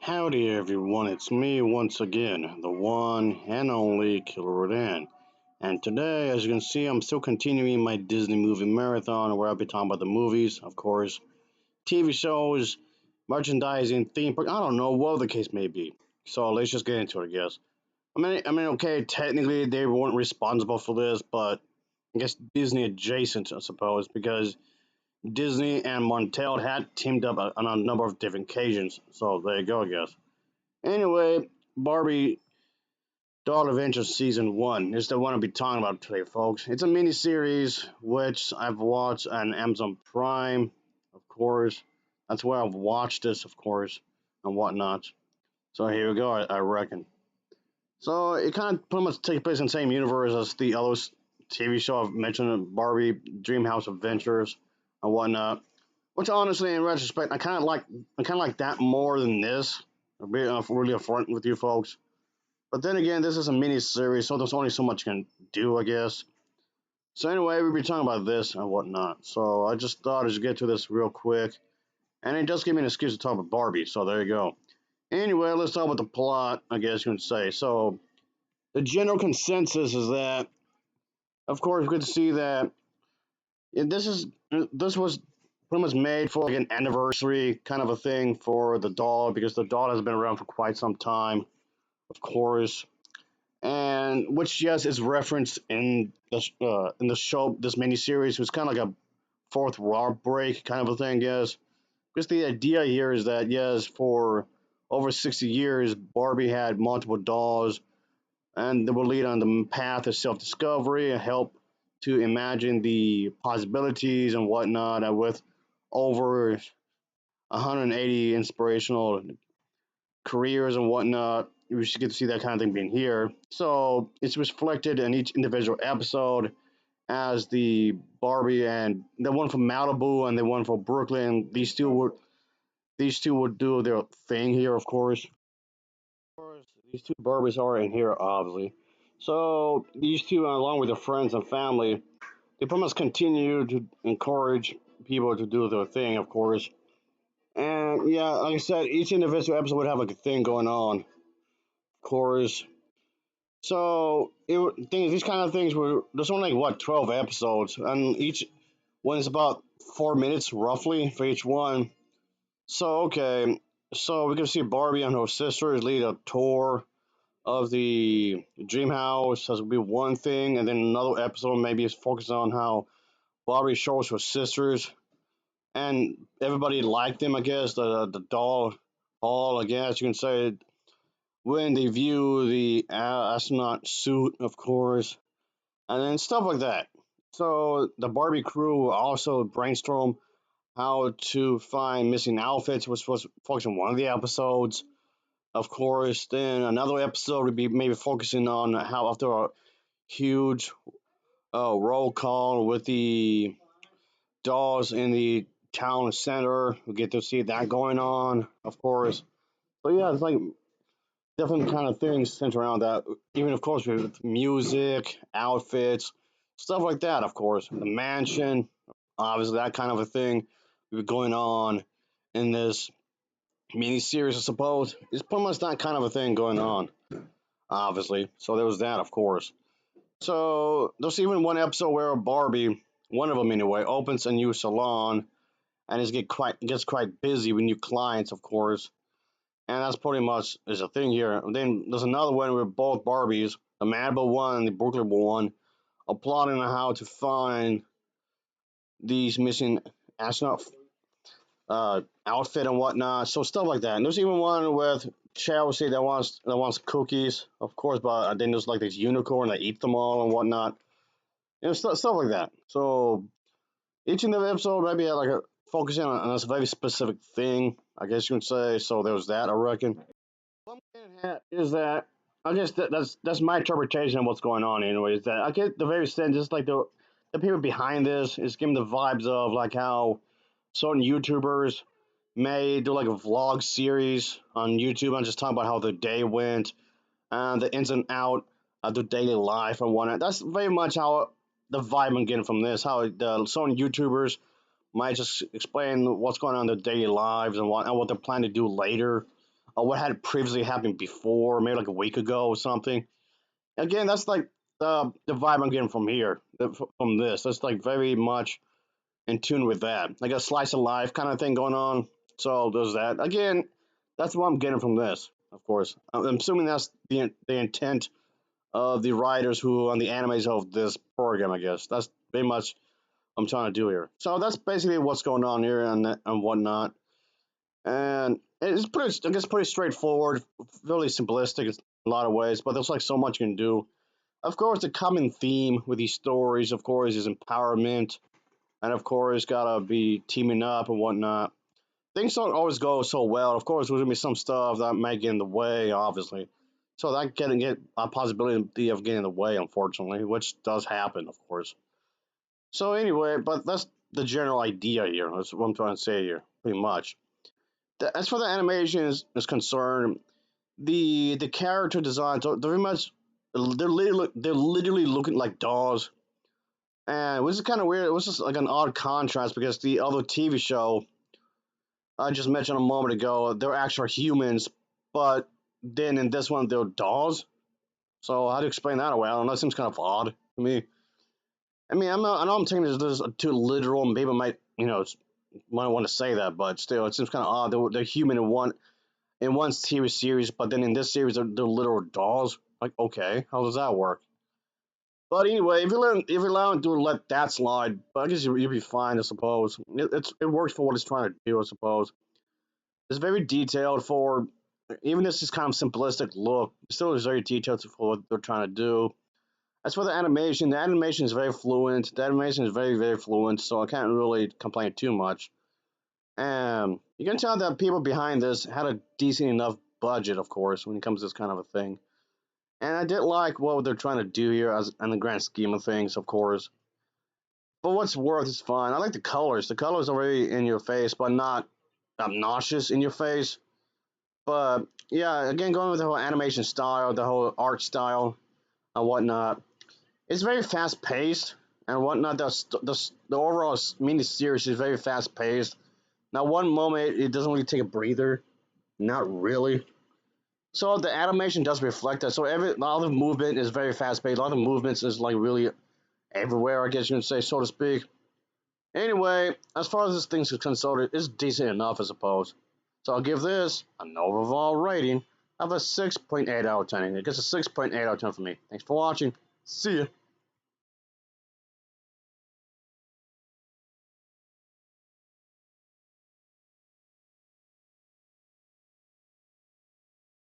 Howdy everyone, it's me once again, the one and only Killer Rodan. And today, as you can see, I'm still continuing my Disney movie marathon where I'll be talking about the movies, of course, TV shows, merchandising, theme park, I don't know, what the case may be. So let's just get into it, I guess. Okay, technically they weren't responsible for this, but I guess Disney adjacent, I suppose, because Disney and Montel had teamed up on a number of different occasions. So there you go, I guess. Anyway, Barbie Doll Adventures Season 1 is the one I'll be talking about today, folks. It's a mini series which I've watched on Amazon Prime, of course. That's where I've watched this, of course, and whatnot. So here we go, I reckon. So it kind of pretty much takes place in the same universe as the other TV show I've mentioned, Barbie Dreamhouse Adventures and whatnot. Which honestly, in retrospect, I kind of like that more than this. I'll be really upfront with you folks. But then again, this is a mini series, so there's only so much you can do, I guess. So anyway, we'll be talking about this and whatnot. So I just thought I'd just get to this real quick, and it just gave me an excuse to talk about Barbie. So there you go. Anyway, let's talk about the plot, I guess you can say. So the general consensus is that, of course, we could see that this was pretty much made for like an anniversary kind of a thing for the doll because the doll has been around for quite some time, of course, and which yes is referenced in the show this miniseries. It was kind of like a fourth wall break kind of a thing, yes. Because the idea here is that yes, for over 60 years, Barbie had multiple dolls, and they will lead on the path of self-discovery and help to imagine the possibilities and whatnot. And with over 180 inspirational careers and whatnot. We should get to see that kind of thing being here. So it's reflected in each individual episode as the Barbie and the one from Malibu and the one from Brooklyn. These two would do their thing here, of course. Of course, these two Barbies are in here, obviously. So these two, along with their friends and family, they pretty much continue to encourage people to do their thing, of course. And yeah, like I said, each individual episode would have like a thing going on, of course. So things these kind of things were there's only like what 12 episodes, and each one is about 4 minutes roughly for each one. So okay, so we can see Barbie and her sisters lead a tour of the dream house. That would be one thing, and then another episode maybe is focused on how Barbie shows her sisters, and everybody liked them. I guess the doll hall. I guess you can say when they view the astronaut suit, of course, and then stuff like that. So the Barbie crew also brainstorm how to find missing outfits, which was focused on one of the episodes. Of course, then another episode would be maybe focusing on how after a huge roll call with the dolls in the town center, we get to see that going on. Of course, so yeah, it's like different kind of things centered around that. Even of course with music, outfits, stuff like that. Of course, the mansion, obviously that kind of a thing going on in this mini series. I suppose it's pretty much that kind of a thing going on. Obviously, so there was that, of course. So there's even one episode where Barbie, one of them anyway, opens a new salon and it gets quite busy with new clients, of course. And that's pretty much is a thing here. And then there's another one where both Barbies, the Malibu one and the Brooklyn one, are plotting on how to find these missing astronaut outfit and whatnot. So stuff like that. And there's even one with Chelsea that wants cookies, of course, but then there's like this unicorn that eats them all and whatnot. Stuff like that. So each and every episode maybe had like a focusing on a very specific thing, I guess you can say. So there was that, I reckon. What I'm getting at is that I guess that's my interpretation of what's going on. Anyway, is that I get the very sense, just like the people behind this is giving the vibes of like how certain YouTubers may do like a vlog series on YouTube and just talk about how their day went and the ins and out of their daily life and whatnot. That's very much how the vibe I'm getting from this. How the certain YouTubers might just explain what's going on in their daily lives and what they're planning to do later what had previously happened before, maybe like a week ago or something. Again, that's like the vibe I'm getting from here, from this. That's like very much in tune with that, like a slice of life kind of thing going on. So there's that. Again, that's what I'm getting from this. Of course, I'm assuming that's the intent of the writers who on the animes of this program. I guess that's very much what I'm trying to do here. So that's basically what's going on here and whatnot. And it's pretty, I guess, pretty straightforward, really simplistic in a lot of ways. But there's like so much you can do. Of course, the common theme with these stories, of course, is empowerment, and of course, gotta be teaming up and whatnot. Things don't always go so well. Of course, there's gonna be some stuff that might get in the way, obviously. So that can get a possibility of getting in the way, unfortunately, which does happen, of course. So anyway, but that's the general idea here. That's what I'm trying to say here, pretty much. As for the animation is concerned, the character designs are very much they're literally looking like dolls, and it was kind of weird. It was just like an odd contrast because the other TV show I just mentioned a moment ago, they're actual humans, but then in this one they're dolls. So how to explain that away? I don't know. It seems kind of odd to me. I mean, I know I'm taking this too literal, and people might, might want to say that, but still, it seems kind of odd. They're human in one TV series, but then in this series they're literal dolls. Like, okay, how does that work? But anyway, if you allow him to let that slide, but I guess you'll be fine, I suppose. It works for what it's trying to do, I suppose. It's very detailed for even this is kind of simplistic look. It still is very detailed for what they're trying to do. As for the animation is very fluent. The animation is very fluent, so I can't really complain too much. And you can tell that people behind this had a decent enough budget, of course, when it comes to this kind of a thing. And I did like what they're trying to do here, as in the grand scheme of things, of course. But what's worth is fine. I like the colors. The colors are very in your face, but not obnoxious in your face. But yeah, again, going with the whole animation style, the whole art style, and whatnot, it's very fast paced and whatnot. The overall mini series is very fast paced. Now, one moment it doesn't really take a breather, not really. So the animation does reflect that. So all the movement is very fast paced. A lot of movements is like really everywhere, I guess you can say, so to speak. Anyway, as far as this thing's concerned, it's decent enough, I suppose. So I'll give this an overall rating of a 6.8 out of 10. It gets a 6.8 out of 10 for me. Thanks for watching. See ya.